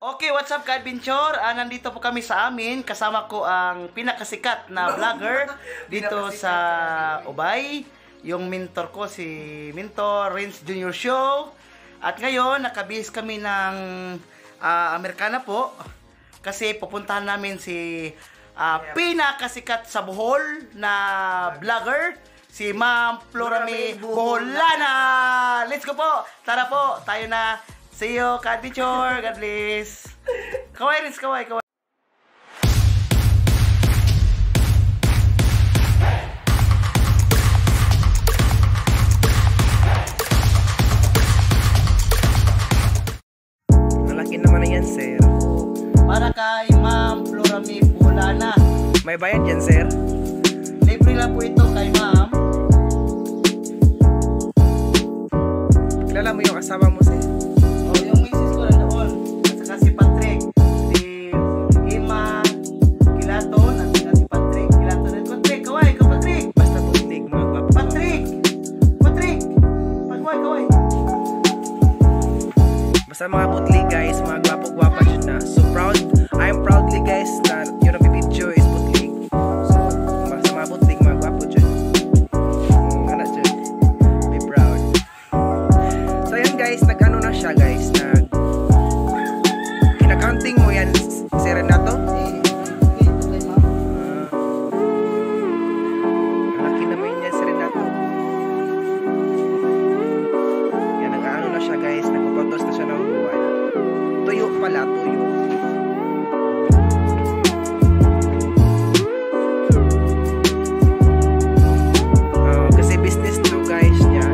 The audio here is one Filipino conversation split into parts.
Okay, what's up ka-adventure? Nandito po kami sa amin. Kasama ko ang pinakasikat na vlogger dito sa Ubay. Yung mentor ko, si Mentor Renz Jr. Show. At ngayon, nakabihis kami ng Amerikana po. Kasi pupuntahan namin si pinakasikat sa Bohol na vlogger, si Ma'am Florami Boholana. Let's go po! Tara po, tayo na. See you, ka-adventure. God bless. Kaway, Renz, kaway, kaway. Malaki naman na yan, sir. Para kay Ma'am Florami Boholana. May bayad yan, sir. Libre lang po ito kay Ma'am. Kilala mo yung asawa mo, sir? Oh, yung misis ko na doon. At saka si Patrick. Si Emma Kilaton. At saka si Patrick Kilaton. Patrick, kaway, ka Patrick. Basta butig, mga gwapo. Patrick! Patrick! Pagkaway, kaway. Basta mga putli, guys. Mga gwapo-gwapa dyan na. So proud. I'm proudly, guys, na yung nabibidyo is putli. So, basta mga putli, mga gwapo dyan. Ano dyan? Be proud. So, yun, guys. Nag-ano na siya, guys. Kinacounting mo yan, si Renato? Laki naman yan, si Renato. Yan, nag-ano na siya, guys. Nagpapotos na siya ng buwan. Tuyo pala, tuyo. Kasi business to, guys, niya.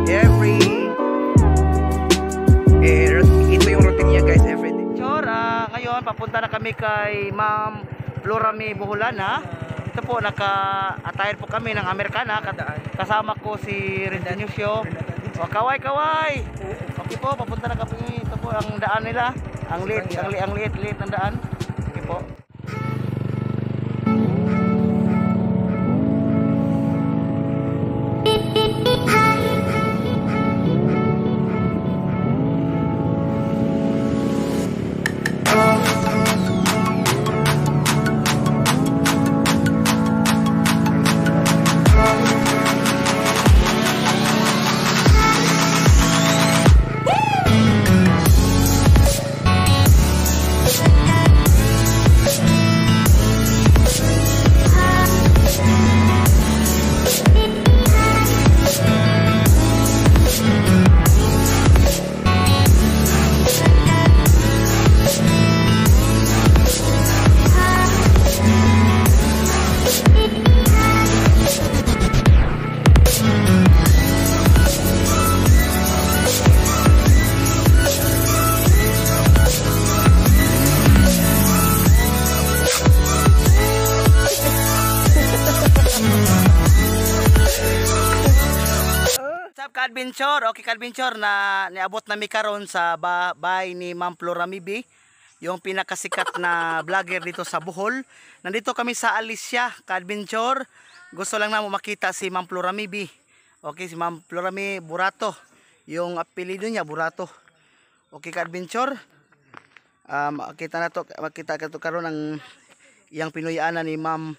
Ito yung routine niya, guys, everyday. Chora, ngayon papunta na kami kay Ma'am Florami Boholana. Ito po, naka-attire po kami ng Amerikana. Kasama ko si Renz Jr. Show. O, kaway, kaway! Okay po, papunta na kami. Ito po ang daan nila. Ang liit ng daan. Okay po. Ka-adventure, okay ka-adventure na niabot nami karon sa bahay ni Ma'am Florami B, yung pinakasikat na vlogger dito sa Bohol. Nandito kami sa Alicia, ka-adventure. Gusto lang na mo makita si Ma'am Florami B. Okay, si Ma'am Florami Burato. Yung apelyido niya Burato. Okay ka-adventure. Makita ka to karon ang iyang pinuyaanan ni Ma'am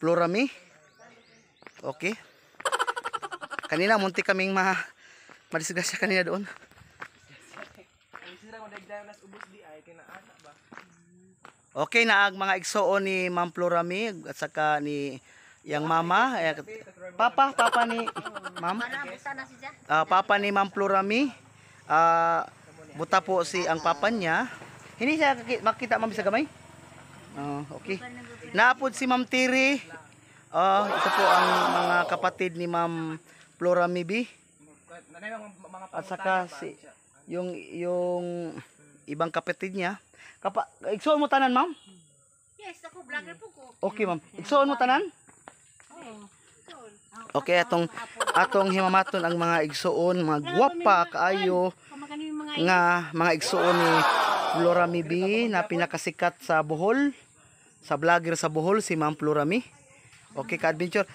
Florami. Okay. Kanina munti kaming madisgrasya kanina doon. Okay na ang mga igsoon ni Ma'am Florami at saka ni yang mama, papa ni Ma'am. Papa ni Ma'am Florami. Buta po si ang papa niya. Hindi siya makita Ma'am sa gamay. Okay. Naapod si Ma'am Tiri. Ito po ang mga kapatid ni Ma'am Florami B. At saka si yung ibang kapatid niya. Igsoon mo tanan, Ma'am? Yes, ako vlogger po ko. Okay, Ma'am. Igsoon mo tanan? Okay, atong himamaton ang mga igsoon, mga gwapa kaayo nga mga igsoon ni Florami B na pinakasikat sa Bohol, sa vlogger sa Bohol, si Ma'am Florami. Okay, ka-adventure.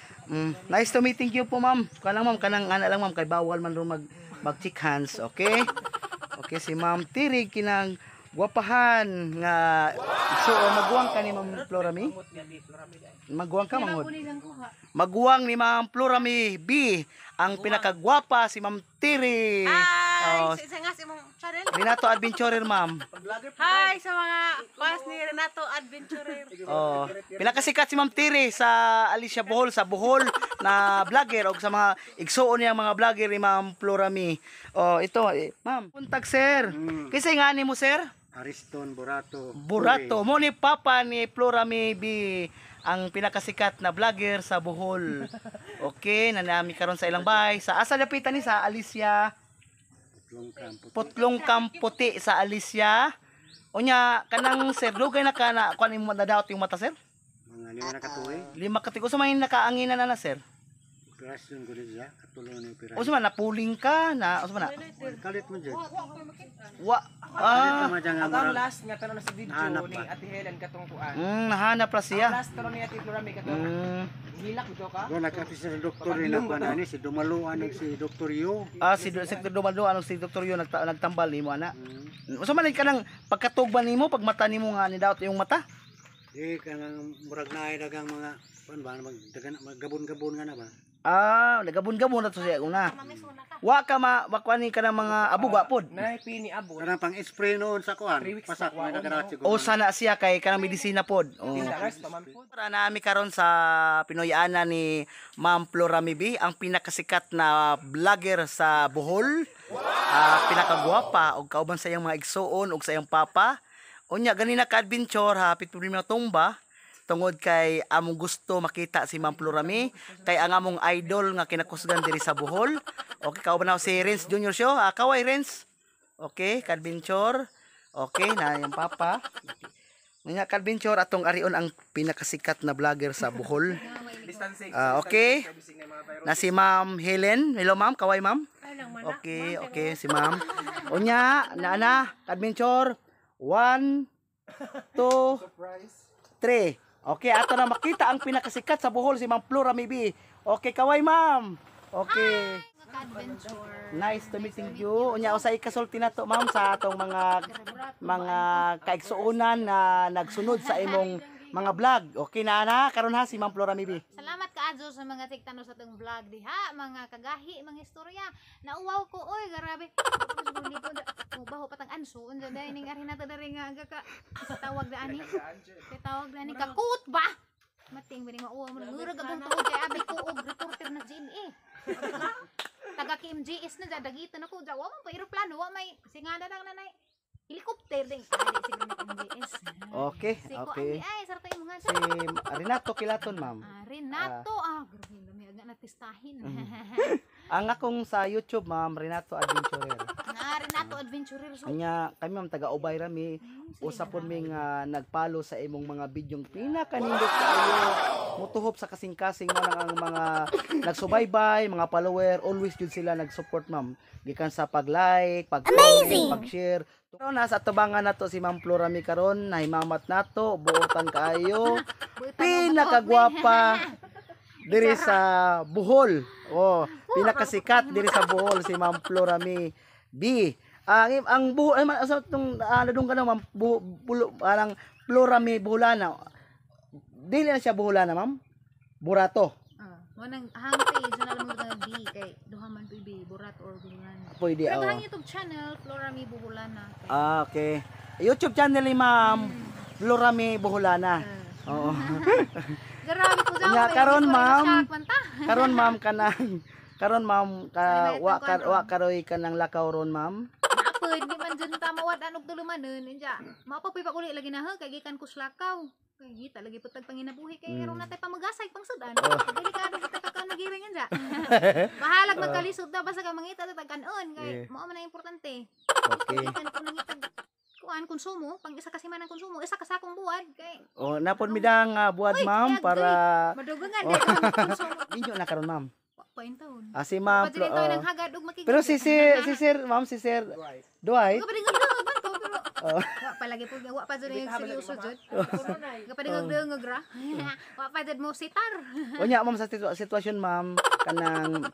Nice to meeting you po, ma'am. Kanang ma'am, kanang ana lang ma'am, kay bawal man ro mag check hands, okay? Okay, si Ma'am Tirig kinang Gwapahan nga so maguwang ka ni Ma'am Florami? Maguwang ka mangod. Maguwang ni Ma'am Florami B, ang pinakagwapa si Ma'am Tiri. Oh, Ay, nga si mong channel. Renato Adventurer, ma'am. Hi sa mga fans ni Renato Adventurer. Oh, pinakasikat si Ma'am Tiri sa Alicia Bohol, sa Bohol na vlogger o sa mga igsuon niya mga vlogger ni Ma'am Florami. Oh, ito, ma'am. Puntag sir. Kisay nga ni mo sir? Ariston Burato. Burato. Mo ni Papa ni Florami B, ang pinakasikat na vlogger sa Bohol. Okay, nanami karon sa ilang bahay. Sa asa dapitan ni sa Alicia Putlong Kamputi sa Alicia. Unya kanang sir dugay na kana kuan imo madadaot yung mata sir? Mga lima na katuig. 5 katigo sa may nakaanginan na sir. Operasyon ko din siya. Katulong na operasyon. O sa man napuling ka na o sa man na. Kalit mo dyan. Wa Kalit mo dyan nga Ang murag. last nga tanong na sa video Hanap ni pa. Ate Helen katong kuan. nahanap ra Ang siya. last tanong ni Ate Florami katong hilak ito ka. Doon nagkapis sa doktor rin ako na ni si Dumaluan ni si Dr. Yu. Si Dr. Dumado anong si Dr. Yo nagtambal nimo ana. O sa man kanang pagkatugban nimo pag mata nimo nga ni daot yung mata. Kanang murag na ay dagang mga pan ba maggabon-gabon nga na ba? Nagabon-gabon na to siya una. Wa ka makwani ka ng mga abuga pod. Naipi ni Abo. Kanang pang-spray noon sa kuan. 3 weeks Pasak sa may kuwan, nagarat no? siguro. O sana siya kay kanang medisina pod. Oh. Rest pa man po. Para nami karon sa Pinoyana ni Ma'am Florami B, ang pinakasikat na vlogger sa Bohol. Pinakagwapa og kauban sa iyang mga igsuon ug sa iyang papa. Unya ganina ka adventure hapit po mga tumba tungod kay among gusto makita si Ma'am Florami kay ang among idol nga kinakusgan diri sa Bohol. Okay, kauban na si Renz Junior Show. Kaway Renz. Okay, ka-adventure. Okay, na yung papa. Nga ka-adventure atong arion ang pinakasikat na vlogger sa Bohol. Okay. Na si Ma'am Helen. Hello ma'am, kaway ma'am. Okay, okay si ma'am. Unya, na ka-adventure. 1 2 3. Okay, ato na makita ang pinakasikat sa Bohol si Ma'am Florami B. Okay, kaway ma'am. Okay. Nice to meeting you. Unya usay kasulti nato ma'am sa atong mga kaigsuonan na nagsunod sa imong mga vlog. Okay na karon ha si Ma'am Florami B. Salamat kaadto sa mga tigtano sa tong vlog diha, mga kagahi, mga istorya. Nauwaw ko oy, grabe. Mubaho patang anso unsa dai ning ari nato dari nga aga ka tawag na ani. Tawag na ani kakut ba? Mating bini mauwa mo murag agong tuod kay abi ko og reporter na GMA. Taga KMGS na dagito na ko wa man pa eroplano wa may singada lang nanay. Helicopter ding siguro na KMGS. Okay, okay. Ay sarta imo nga Si Renato Kilaton ma'am. Renato, grabe lami aga natistahin. Ang akong sa YouTube ma'am Renato Adventurer. Renato Adventurer so. Anya kami ma'am taga Ubay rami usapon mi nga nagpalo sa imong mga bidyong pinakanindot kayo mutuhop sa kasing-kasing man ang mga nagsubaybay, mga follower, always jud sila nag-support ma'am. Gikan sa pag-like, pag-comment, pag-share. So, nasa tubangan nato si Ma'am Florami karon, nahimamat nato, buotan kaayo. Pinakagwapa diri sa Bohol. Oh, pinakasikat diri sa Bohol si Ma'am Florami B. Ang Bohol ay sa tong nadung ka na Ma'am parang Florami Boholana. Dili na siya Boholana ma'am. Burato. Mo nang hang page na lang mo nga B kay duha man to B Burat or Bulana. Pwede Pero oh. ang YouTube channel Florami Buholana. Okay. YouTube channel ni Ma'am Florami Boholana. Oo. Grabe ko daw. Nya, karon, ma'am. Karon Karon ma'am wa karoy ka ng lakaw ron ma'am. Apod di man dyan tamawad anog tulumanon inja. Mapapoy pa uli lagi na ha kay gikan ko slakaw. Kay gita lagi putag panginabuhi kay ron natay pamagasay pang sudan. Delikado kita ka nagiring inja. Bahalag magkalisod na basta ka mangita ta kanon kay mao man ang importante. Okay. Gikan ko nangitag kuan konsumo pang isa kasi man ang konsumo isa ka sakong buwad kay Oh, napon mi dang buwad ma'am para madugangan dai konsumo. inyo na karon ma'am. Pain taon. Si Ma'am Pwede rin tayo ng hagad ug makikita. Pero si Sir ma'am si Sir Dwight. Kapag dingog ba to pero wa palagi po wa pa jud yung seryoso jud. Kapag dingog ra. Wa pa jud mo sitar. Unya ma'am sa sitwasyon ma'am kanang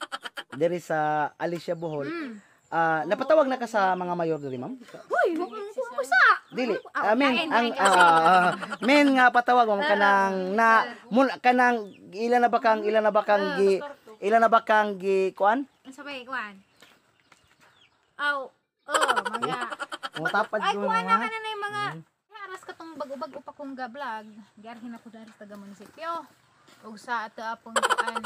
diri sa Alicia Bohol. Napatawag na ka sa mga mayor diri ma'am? Hoy, mo sa. Dili. Ah, Amen. kain, Ang kain. men nga patawag ma'am kanang na kanang ilan na ba kang ilan na ba kang gi kuan? Ang sabay, kuan. Aw, mga... Mutapad Ay, ko kuan na mga. ka na yung mga... Aras ka tong bago-bago pa kong vlog. Garhin ako dari sa taga munisipyo. Ug sa ato apong kuan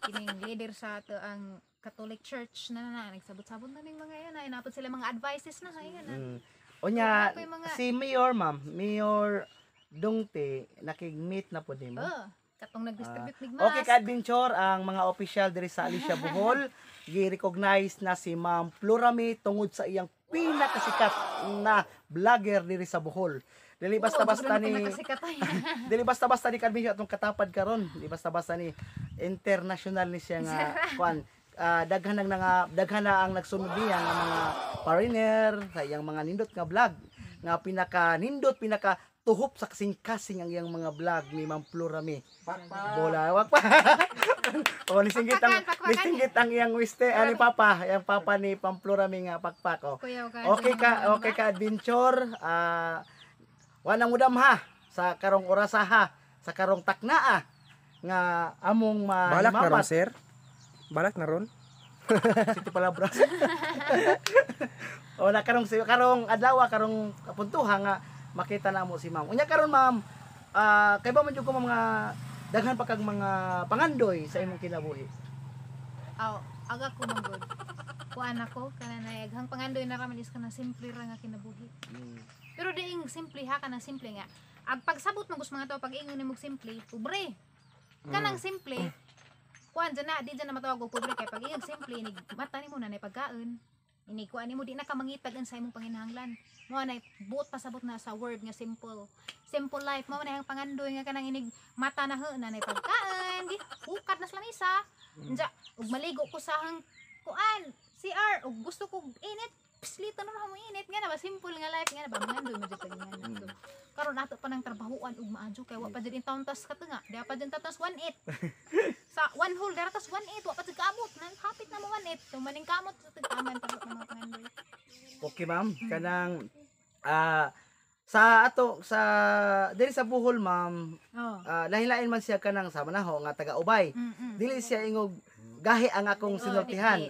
kining leader sa ato ang Catholic Church na nagsabot-sabot na ning mga yan. Ay napod sila mga advices na ayan na. Unya Grabe, mga- si Mayor ma'am, Mayor Dungte nakig-meet na po nimo. Katong nag-distribute nig mask. Okay ka adventure ang mga official diri sa Alicia Bohol gi-recognize na si Ma'am Florami tungod sa iyang pinakasikat na vlogger diri sa Bohol. Dili basta-basta ni dili basta-basta ni kadbin atong katapad karon. Dili basta-basta ni international ni siya nga kuan. Daghan na ang nagsunod niya nga mga foreigner sa iyang mga nindot nga vlog nga pinaka tuhop sa kasing-kasing ang iyang mga vlog ni Ma'am Florami. Bola, wag pa. O nisinggit ang iyang wiste ani papa, yang papa ni Ma'am Florami nga pakpak oh. Okay ka adventure. Wanang mudam ha sa karong orasaha, sa karong taknaa nga among Balak na ron, mahimamat. sir. Balak na ron. City Palabras. O na karong adlaw karong kapuntuha nga makita na mo si ma'am. Unya karon ma'am, kay ba man jud ko mga daghan pa kag mga pangandoy sa imong kinabuhi. Aw, aga ko manggod. Kuan ako kanang hang pangandoy na raman is kana simple ra nga kinabuhi. Pero diing simple ha kanang simple nga. Ag pagsabot mo gusto mga tao pag ingon nimo simple, pobre. Kanang simple. Kuan dyan na, di dyan na matawag og pobre kay pag iyang simple ni mata nimo na nay pagkaon. Ini kuan nimo di na ka mangitag ang sa imong panginahanglan. Mo na buot pasabot na sa word nga simple. Simple life mo na ang pangandoy nga kanang inig mata na na nay pagkaon, di hukad na sa lamisa. Nya ug maligo ko sa hang kuan CR ug gusto ko init pislito na mo init nga na ba simple nga life nga na ba mangandoy mo jud nga na. Karon nato pa nang trabahoan ug maadyo kay wa pa jud in taon tas katunga. Di pa jud tatas 18. Sa one hole dara tas 18 wa pa jud kaamot nang hapit na mo 18. Tumaning kamot sa tagtaman tabot ng mga pangandoy. Okay ma'am, kanang sa ato sa diri sa Bohol ma'am, Oh. lain-lain man siya kanang sa manaho nga taga Ubay. Dili siya ingog gahi ang akong sinultihan.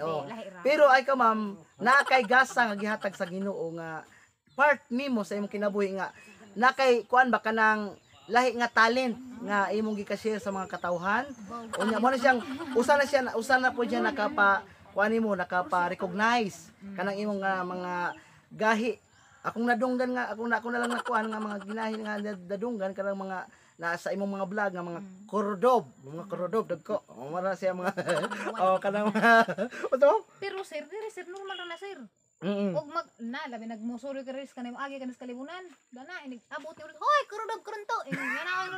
Pero ay ka ma'am, naa kay gasa nga gihatag sa Ginoo nga part nimo sa imong kinabuhi nga na kay kuan ba kanang lahi nga talent nga imong gi-share sa mga katawhan. Unya mo na siyang usa na po diyan nakapa kuan nimo nakapa-recognize kanang imong mga gahi. Akong nadunggan nga ako na lang nakuan nga mga ginahi nga nadunggan kanang mga nasa imong mga vlog nga mga korodog dagko. Mara siya mga kanang mga Pero sir, diri sir normal ra na sir. Mm. Ug labi nagmusuri ka ris kanimo agi kanis kalibunan. Dana inig abot ni hoy kurudog kurunto. Nga na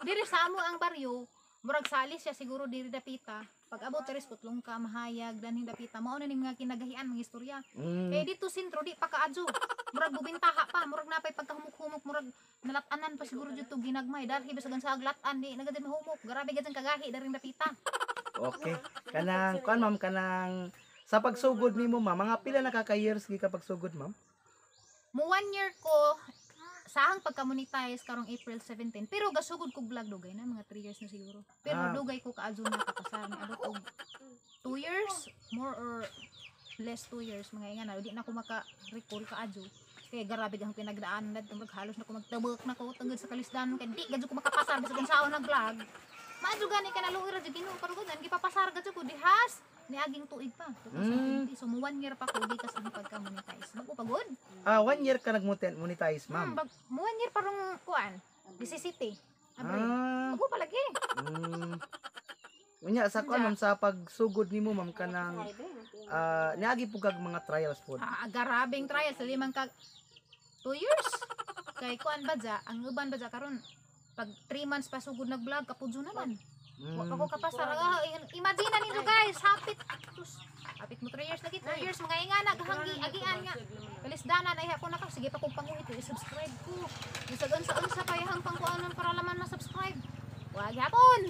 diri sa amo ang baryo. Murag salis siya siguro diri dapita. Pag abot ris putlong ka mahayag danhing dapita mao na ning mga kinagahian mga istorya. Kay dito sentro di pa kaadyo. Murag bubintaha pa, murag napay pagkahumok-humok, murag nalatanan pa siguro jud to ginagmay dahil bisagan sa aglatan di nagad mahumok. Grabe gid ang kagahi daring dapita. Okay. Kanang kuan ma'am kanang sa pagsugod nimo ma'am, mga pila na ka years gi ka pagsugod ma'am? Mo 1 year ko sa ang pagka-monetize karong April 17. Pero gasugod ko vlog dugay na mga 3 years na siguro. Pero dugay ko kaadyo na kapasar ni abot og 2 years, more or less 2 years mga ingana. Di na ko maka-recall kaadyo. Kaya grabe ang pinagdaan na halos na ko magtabok na ko tungod sa kalisdan kay di gadyo ko makapasar bisan sa na vlog. Maadyo gani ka naluoy ra jud Ginoo karugodan gipapasar gadyo ko dihas ni aging tuig pa. 2020. So mo 1 year pa ko gikas ang pagka-monetize. Bago pagod. 1 year ka nag-monetize ma'am. Mo 1 year parang kuan. City. Abre. Bago palagi. Unya sa kuan ma'am sa pagsugod nimo ma'am kanang niagi po kag mga trials po. Garabing trials dili man kag 2 years. Kay kuan badja, ang uban badja karon pag 3 months pa sugod nag-vlog kapudyo naman. Wa pa ko kapasar. Imagine na ninyo guys, hapit mo 3 years lagi, 3 years mga ingana gahanggi agian nga. Kalisdanan ay ako na ka sige pa kog panguhit i-subscribe ko. Bisagan sa unsa pa yang pangkuanon para laman ma-subscribe. Wa gyapon.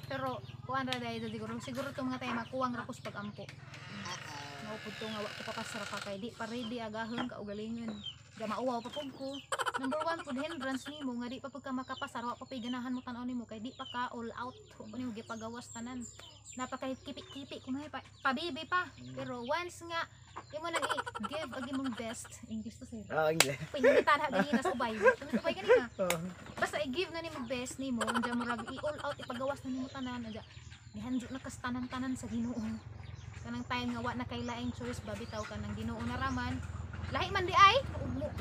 Pero kuan ra dai siguro to mga tayo makuwang ra kus pag-ampo. Maupod to nga wa ko papasar pa kay di pa ready agahon ka ugalingon. Ga mauwaw pa pud ko. Number 1 pud hindrance nimo nga di pa pud ka makapasar wa pa pay ganahan mo tan-aw nimo kay di pa ka all out ug nimo gipagawas tanan. Napaka kipi-kipi kumay pa pabibi pa. Pero once nga imo nang i-give ag imong best English to say. English. Pinilitan ha ganina sa ubay. Subay kanina. Basta i-give na nimo best nimo, unja mo rag i-all out ipagawas na nimo tanan unja. Nihandyo na kas tanan-tanan sa Ginoo. Kanang time nga wa na kay laing choice babitaw ka ng Ginoo na raman. Lahi man di ay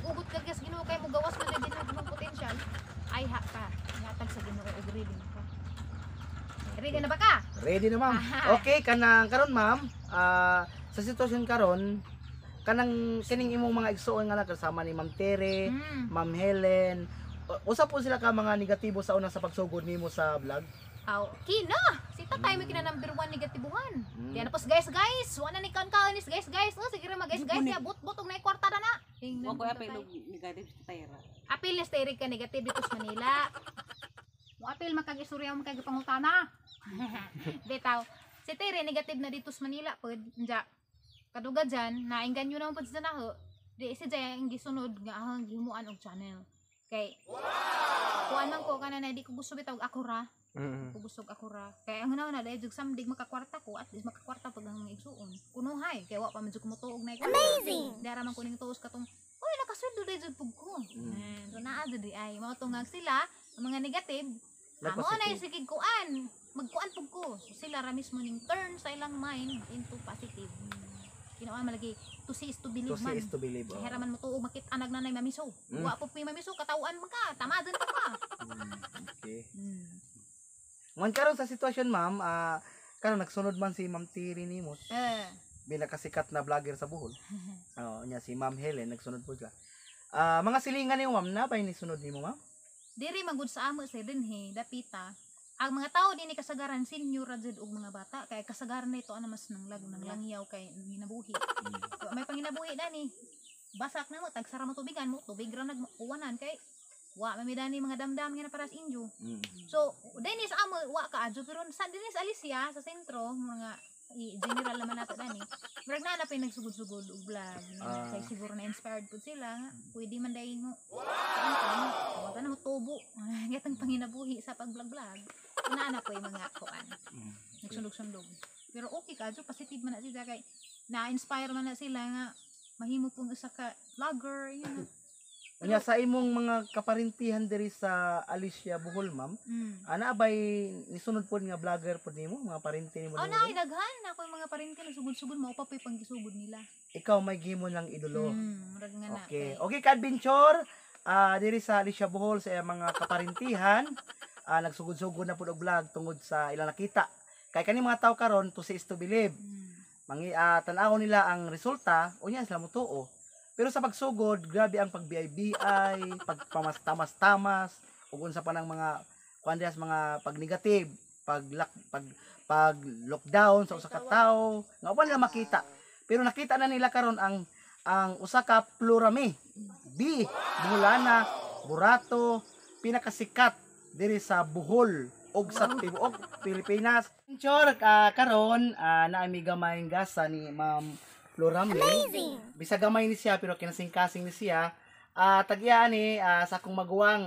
ugot ka gas Ginoo kay mo gawas man din ang potential. Ay ha ka. Ngatag sa Ginoo ug ready ka. Ready na ba ka? Ready na, ma'am. Okay, kanang karon, ma'am. Sa sitwasyon karon, kanang kining imong mga igsuon nga kasama ni Ma'am Tere, Ma'am Helen, usa po sila ka mga negatibo sa una sa pagsugod nimo sa vlog. Aw, kina. Si tatay mo kina number 1 negatibuhan. Kaya na pos guys, wala ni kaon-kaonis guys. Oh, sige ra guys, ya but og nay kwarta na. Wa ko apil negative sa tayra. Apil na sterik ka negative dito sa Manila. Mo apil makagistorya mo kay pangutana. Bitaw. Si Tere negative na dito sa Manila pod. Nja. Kadugad dyan, nainggan nyo naman pod sa naho. Di si Jay ang gisunod nga ahang gimuan og channel. Kay kuan man ko kana na di ko gusto bitaw ako ra. Kubusog ako ra. Kaya ang na dahil jug samdig makakwarta ko at least makakwarta pag ang igsuon. Kunuhay kay wa pa man jug mo tuog na ikaw. Amazing. Dara man kuning tuos katong oy nakasweldo dahil jug pug ko. So naa jud di ay mao tungag sila ang mga negative. Amo na sige kuan. Magkuan pug ko. So sila ra mismo ning turn sa ilang mind into positive. Ginawa malagi to see is to believe man. To see is to believe. Kaya man mo tuog makit-anag nanay mamiso. Wa po pi mamiso katawan man ka. Tamadan ka pa. Okay. Man karon sa sitwasyon, ma'am, karon nagsunod man si Ma'am Tiri nimo. Bila kasikat na vlogger sa Bohol. Nya si Ma'am Helen nagsunod po siya. Mga silingan niyo, ma'am, na bay ni sunod nimo, ma'am? Diri magud sa amo sa dinhi dapita. Ang mga tao dinhi kasagaran senior ra jud og mga bata kay kasagaran nito ana mas nang lag nang langyaw kay ginabuhi. So, may panginabuhi dani. Basak na mo tagsara mo tubigan mo, tubig ra nagkuwanan kay wa mamidani mga damdam nga na para sa inyo. So, dinis amo wa ka adyo pero sa dinis Alicia sa sentro mga general naman nato dani. Murag na pay nagsugod-sugod og vlog. Kay siguro na inspired pud sila nga pwede man dai mo. Wa ka na mo tubo. Gatang panginabuhi sa pag-vlog-vlog. Inaana po yung mga kuan. Nagsundog-sundog. Pero okay ka adyo positive man na sila kay na-inspire man na sila nga mahimo pong isa ka vlogger yun. Nya sa imong mga kaparintihan diri sa Alicia Bohol, ma'am. Ana bay nisunod pod nga vlogger pod nimo, mga parinti nimo. Na ay daghan na ko mga parinti sugod-sugod mao pa pay panggisugod nila. Ikaw may gihimo lang idolo. Murag nga na. Okay. Okay, ka-adventure. Diri sa Alicia Bohol sa mga kaparintihan, nagsugod-sugod na pod og vlog tungod sa ilang nakita. Kay kani mga tawo karon to see is to believe. Tan-aw nila ang resulta, unya sila mo tuo. Pero sa pagsugod, grabe ang pag-BI-BI, pagpamas-tamas-tamas, ug unsa pa nang mga kuandias mga pag-negative, pag-lockdown sa usa ka tawo, nga wala nila makita. Pero nakita na nila karon ang usa ka plurami. B, Bulana, Burato, pinakasikat diri sa Bohol og sa tibuok Pilipinas. Sure, karon na ami gamay gasa ni Ma'am Florami. Bisa gamay ni siya pero kinasing-kasing ni siya. Tagya ni sa akong maguwang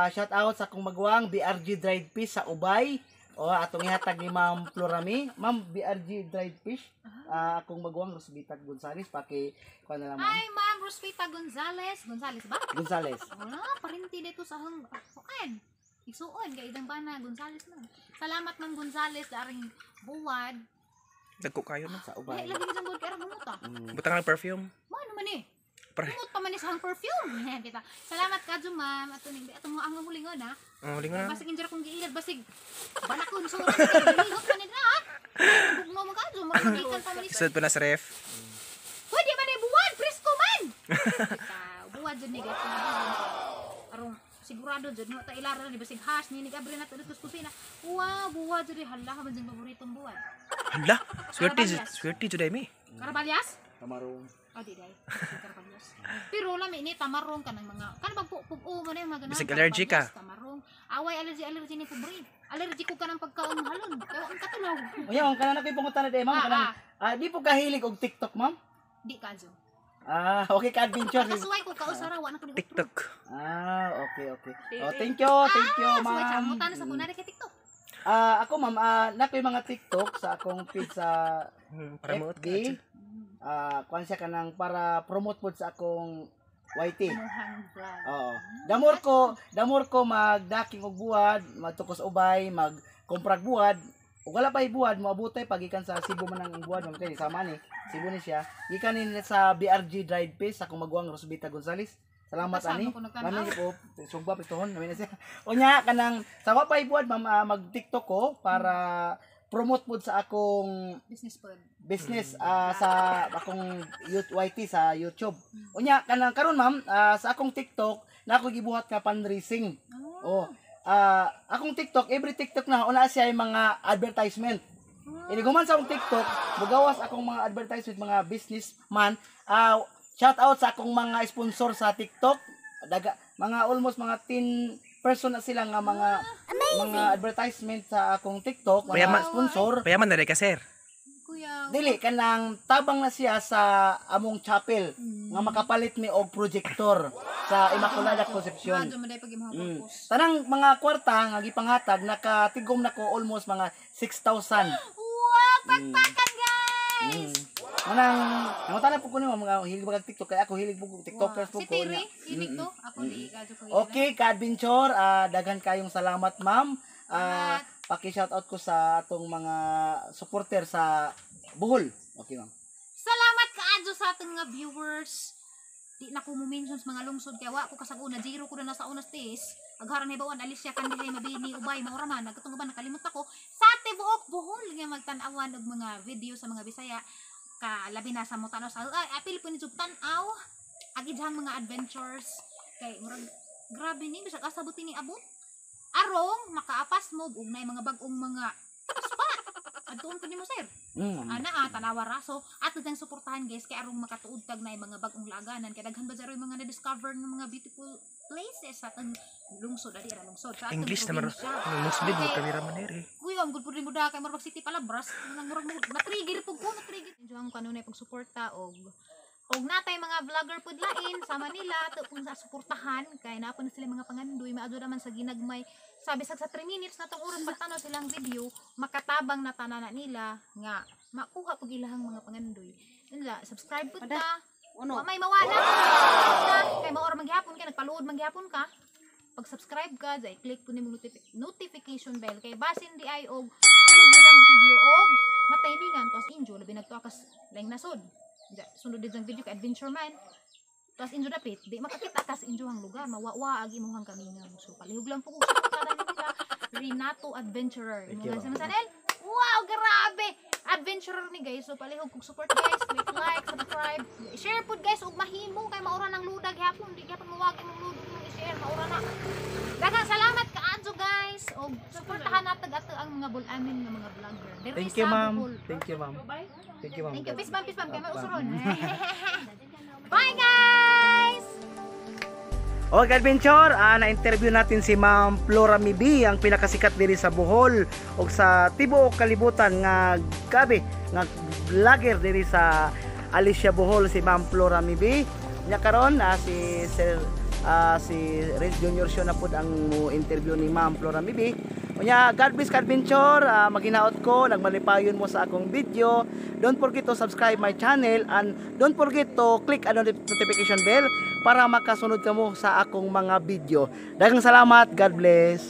shout out sa akong maguwang BRG Dried Fish sa Ubay. O atong ihatag ni Ma'am Florami. Ma'am BRG Dried Fish. Akong maguwang Rosvita Gonzales paki kuan na lang ma'am. Hi Ma'am Rosvita Gonzales. Gonzales ba? Gonzales. Wala, parinti dito sa hang kuan. Isuon kay idang bana Gonzales na. Salamat man Gonzales daring buwad. Dagko kayo na. Sa Ubay. Ubay. Lagi ni buwad kay ra bumuta. Butang ng perfume. Mo ano man eh. Bumut pa man ni sa hang perfume. Kita. Salamat kadto ma'am. Ato ning ato mo ang mulingon ha. Lingon na. Basig injer kong giilad basig. Banakon so gilingot pa nila ha. Bugno mo kadto mo ikan pa man ni. Isod pa na sa ref. Pwede man ni buwad presko man. Buwad jud ni gato. Arong sigurado jud no ta ilara ni basig hash ni gabre na to dito sa kusina. Wow, buwad jud hala man jud paboritong buwad. Hala, swerte jud mi. Karabalyas? Kamarong. Di day. Karabalyas. Pero lami ni tamarong ka ng mga kan pag-pugo man yung mga Bisig allergy ka. Tamarong. Away allergy ni pobre. Allergy ko ka ng pagkaon halon. Kaya ang katulaw. Unya, ang kana na koy pangutan na day, ma'am. Di po kahilig og TikTok, ma'am? Di ka jo. Okay ka adventure. Kasuway ko kausara wa na ko TikTok. Okay. Thank you, Suway ma'am. chamutan sa kunari kay TikTok. Ako ma'am, nakoy mga TikTok sa akong page sa Promote ka. FB. Kuan siya kanang para promote pod sa akong YT. Muhang vlog. Oo. Damor ko magdaking og buwad, magtukos ubay, magkomprag buwad. Ug wala pa buwad, moabutay pagikan sa Cebu man ang buwad, man kay sama ni. Cebu ni siya. Gikan ni sa BRG Dried Fish sa akong magwang Rosbita Gonzales. Salamat Kasama ani. ko nagtanaw. Kami po sugba pituhon namin na siya. Unya kanang sa wa pa buwad ma'am, mag-TikTok ko para promote pod sa akong Business pod. business sa akong YT sa YouTube. Unya kanang karon ma'am, sa akong TikTok na ako gibuhat nga fundraising. Akong TikTok, every TikTok na una siya yung mga advertisement. Iniguman sa akong TikTok, mugawas akong mga advertisement mga businessman. Shout out sa akong mga sponsor sa TikTok. Mga almost mga 10 person na sila nga mga advertisement sa akong TikTok, mga Payaman. sponsor. Payaman na rin ka, sir. Kuya. Dili kanang tabang na siya sa among chapel nga makapalit mi og projector sa Immaculada Concepcion. Radyo mo dai pag imong purpose. Tanang mga kwarta nga gipanghatag nakatigom na ko almost mga 6,000. Wow, pagpakan guys. Manang tala po ko ni mga hilig mag TikTok kay ako hilig po TikTokers po Si ko Tiri, niya. hilig to. Ako di kadyo ko. Okay, ka-adventure, daghan kayong salamat ma'am. Paki-shoutout ko sa atong mga supporter sa Bohol. Okay ma'am. Salamat kaadyo sa ating mga viewers. Di na ko mo-mention sa mga lungsod kaya wa ko kasaguna zero ko na nasa unas tis. Agharan ni bawan Alicia Candile Mabini Ubay Mauraman nagkatong ba nakalimot ako sa tibuok Bohol nga magtan-awan og mga video sa mga Bisaya ka labi na sa mo tanaw sa apil po ni jud tan-aw agidhang mga adventures kay murag grabe ni bisag asabuti ni abot arong makaapas mo og nay mga bag-ong mga spot adtuon ko nimo sir. Ana tanawa ra so ato dang suportahan guys kay arong makatuod tag nay mga bag-ong laganan kay daghan ba jaro mga na-discover ng mga beautiful places sa atong lungsod adi ra lungsod sa atong English na probinsya. Muslim mo kamera man rin. Kuya, ang good po rin mo da kay Marwag City palabras. Nang murag mo na-trigger po ko, na-trigger. Enjoy ang kanunay pagsuporta og natay mga vlogger pud lain sa Manila to kung sa suportahan kay naa na sila mga pangandoy maadto naman sa ginagmay. Sabi sa 3 minutes na tong oras pagtanaw silang video, makatabang na tanana nila nga makuha pug ilahang mga pangandoy. Nila, subscribe pud ta. Wa may mawala. Kay maor maghapon kay nagpaluod maghapon ka. Pag subscribe ka, dai click po nimo notification bell kay basin di ay og sunod nilang video og matimingan tos injo labi nagtuakas laing nasod. Sunod din ang video kay adventure man. Tos injo dapit, di makakita kas injo ang lugar, mawawa agi mo hang kamingaw. So palihog lang po ko sa kada nila Renato Adventurer. Mga sa channel. Wow, grabe! Adventurer ni guys. So palihog kog support guys, click like, subscribe, share pud guys og mahimo kay maura nang ludag hapon, di gyapon mawagi mong ludag i-share maura na. Daghang salamat kaadto guys og suportahan nato ato ang mga bulamin nga mga vlogger. Diri Thank sa you ma'am. Bohol. Thank you ma'am. Thank you ma'am. Thank you. Peace ma'am kay mausuron. Bye guys. Okay, adventure, na-interview natin si Ma'am Flora Mibi, ang pinakasikat diri sa Bohol o sa tibuok kalibutan nga gabi nga vlogger diri sa Alicia Bohol, si Ma'am Flora Mibi. Nya karon si Red Junior Show na pud ang mo interview ni Ma'am Flora Mibi. Unya, God bless ka adventure, maginaot ko, nagmalipayon mo sa akong video. Don't forget to subscribe my channel and don't forget to click ang notification bell para makasunod ka mo sa akong mga video. Daghang salamat, God bless.